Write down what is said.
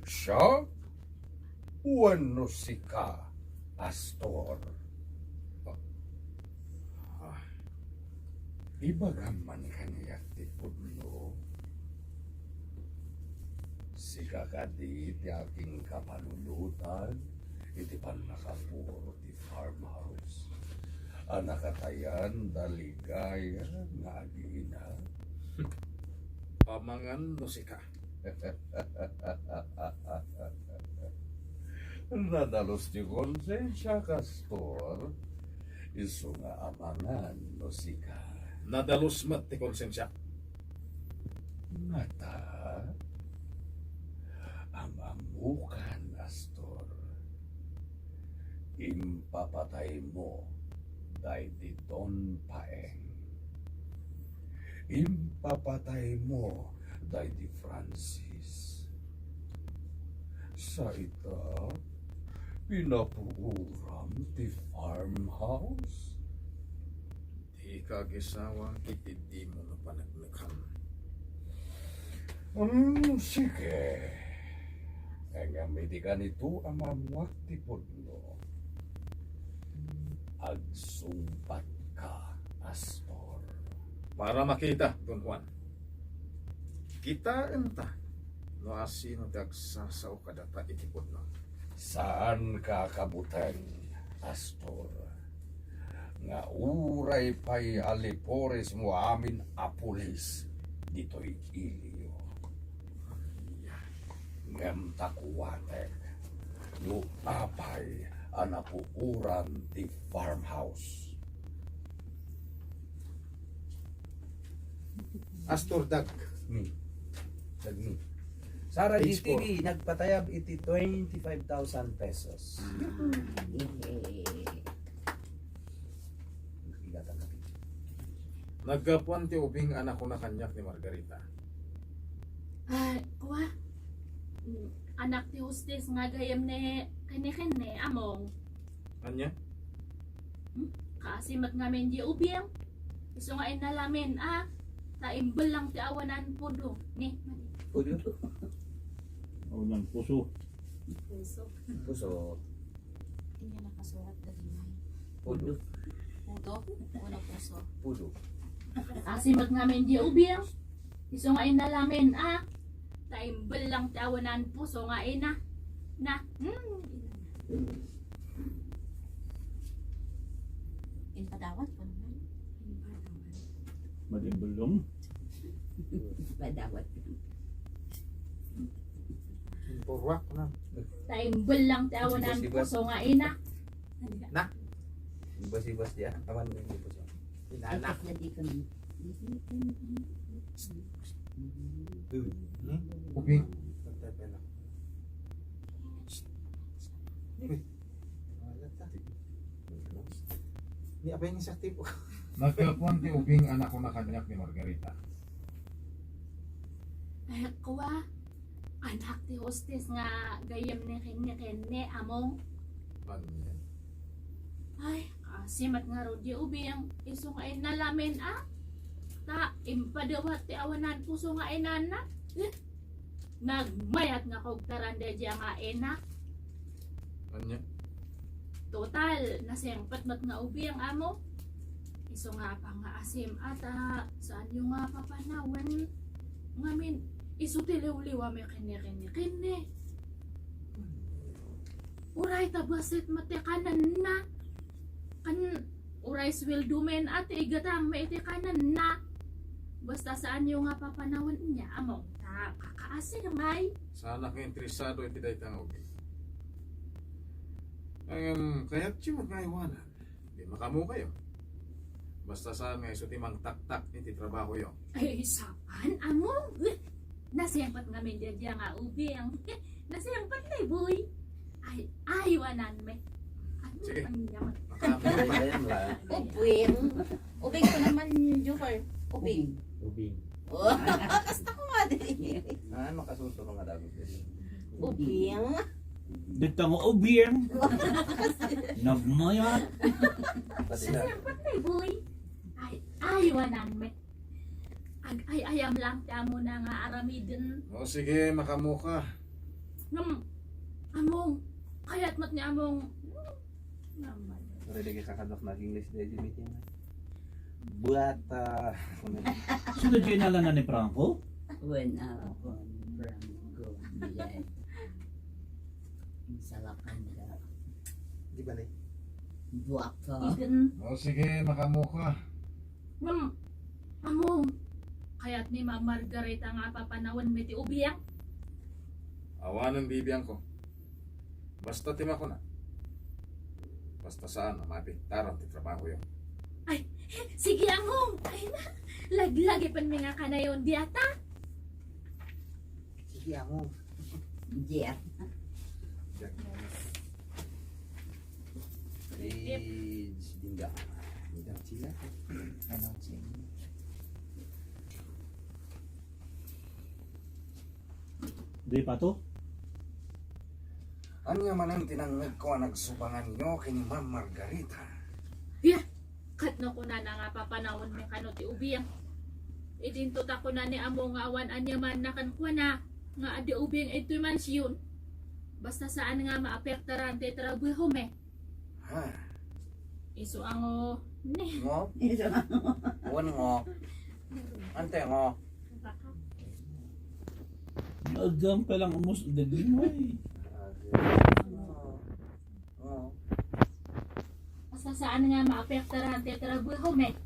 Siya? Wano si ka, Astor. Ibagaman kaniya ti pudno. Si kakadi ti aking kamalulutan, iti pan nakapuro ti farmhouse. Anakatayan daligaya nga agina. Pamangan no si ka. Nadalos ti konsensya, Castor. Isu nga amangan no si ka. Nadalos mat ti konsensya. Mata, amamukan, Astor. Impapatay mo dahil di Don Paeng. Impapatay mo dahil di Francis. Sa ita, pinapuuram ti farmhouse. Di ka gisawang itidi mo na panagnaghan. Sige. Kaya may ka nito ang mamuak ti pudno. Agsumpat ka, Astor. Para makita, Don Juan. Kita enta. No asino dagsasaw kadata itipod no. Saan ka kabutan, Astor? Nga uray pa'y alipores mo amin apulis dito'y iliyo. Ngam takuwatek, no apay anapuuran ti farmhouse. Astor Dag. Dagni. Sara Page GTV, nagpatayab iti 25,000 pesos. Naggapuan ti ubing anak ko na kanyak ni Margarita. Kuha. Anak ti hostes nga gayam ni kani-kani among. Anya? Kasi mat ngamin di ubiyang. Iso nga inalamin taimbel lang ti awanan pudo. Ni, Unang puso. puso. Puso. Hindi nakasulat na rin. Pudo. Pudo, unang puso. Pudo. Kasi mat ngamin di ubiyang. Iso nga inalamin taimbel lang ti awanan puso nga ina. Inpadawat pa naman. Madimbulong. Padawat. Purwak na. Taimbel lang ti awanan Sibas-sibas. puso nga ina. Ibas-ibas dia. Aman mo yung puso. Inanak. Na di kami. Ubing. Ni apa yang sakti po? Naggapuan ti ubing anak ko na kanyak ni Margarita. Kuha. Anak ti hostes nga gayam ni kani-kani among. Anya? Ay, kasi mat nga ro di ubiyang iso nga inalamin ta impadawat ti awanan puso nga inana. Nagmayat nga kog taranda diya nga ina. Anya? Total nasengpat mat nga ubiyang amo. Iso nga pa nga asim saan yung nga papanawan ngamin iso ti liwliwa may kini. Uray tabasit mati kanan na. Kan uray sweldumen ate igatang may iti kanan na. Basta saan yung nga papanawan niya among kakaasir may. Sana ka interesado iti daytang ubing. Kaya't siya magkaiwanan. Di makamu kayo. Basta saan nga iso timang tak-tak iti trabaho yo. Ay saan among? Nasiyampat nga min diya nga ubing. Nasiyampat na boy. Ay aywanan me. Ano Sige. ang yaman? Makamu pa. Ayan lang. Ubing. Ubing ko naman, Joker. Ubing. Ubing. Oh, kasta ko nga din. Makasuso ka nga dagot din. Ubing. Dito mo ubiyang. Nagmayat. Pati na. Nasiyampat na boy. Ay aywanan me. Ayam lang tamo na nga aramidin. O sige, makamu ka. Ngam, among, kaya't mat ni among, naman. Ready ka kakadok na English day di meeting. Buat Sunod kayo nalan na ni Franco? When ako Franco biyay salakan ka Di ba na? buwak ka Iden, O sige, makamuka. ngam, among, kaya't ni Ma Margarita nga papanawan may ti ubiyang. Awanan bibiyang ko. Basta tima ko na. Basta saan, amati. Taran, ti trabaho yun. Sige among, ay na, laglagi pan mga kanayon diata. Sige amo. Jer Age dingga. Dingga sila. Ano sih? Di pa to? Anya man ang tinangag ko ang nagsubangan nyo kini Ma'am Margarita. Kat no ko na nga papanawan may kano ti ubiyang. Idintot ako na ni among awan anya man nakan kwa na nga adi ubiyang ito'y mansyon. Basta saan nga maapektaran ti trabaho me. Ha? Iso ang ne. Ngo? Uwan ngo? Ante ngo? Agam pa lang umus daging mo eh. Ngo? Basta saan nga maapektaran ti trabaho me.